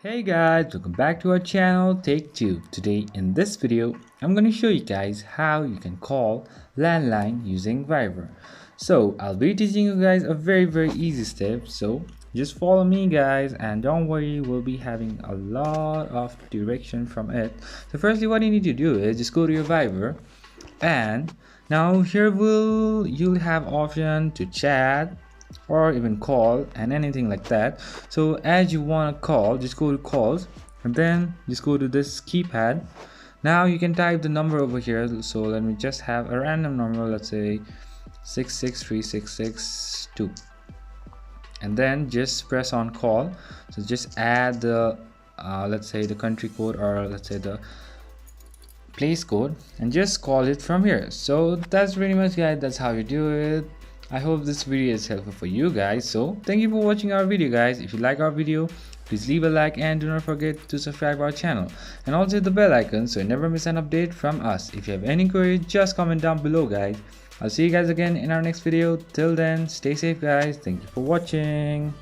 Hey guys, welcome back to our channel Take 2. Today in this video, I'm going to show you guys how you can call landline using Viber. So I'll be teaching you guys a very easy step. So just follow me guys, and don't worry, we'll be having a lot of direction from it. So firstly, what you need to do is just go to your Viber, and now here you'll have option to chat or even call and anything like that. So as you want to call, just go to calls and then just go to this keypad. Now you can type the number over here. So let me just have a random number, let's say 663662, and then just press on call. So just add the let's say the country code, or let's say the place code, and just call it from here. So that's pretty much guys, that's how you do it. I hope this video is helpful for you guys. So thank you for watching our video guys. If you like our video, please leave a like and do not forget to subscribe our channel, and also hit the bell icon so you never miss an update from us. If you have any queries, just comment down below guys. I'll see you guys again in our next video. Till then, stay safe guys. Thank you for watching.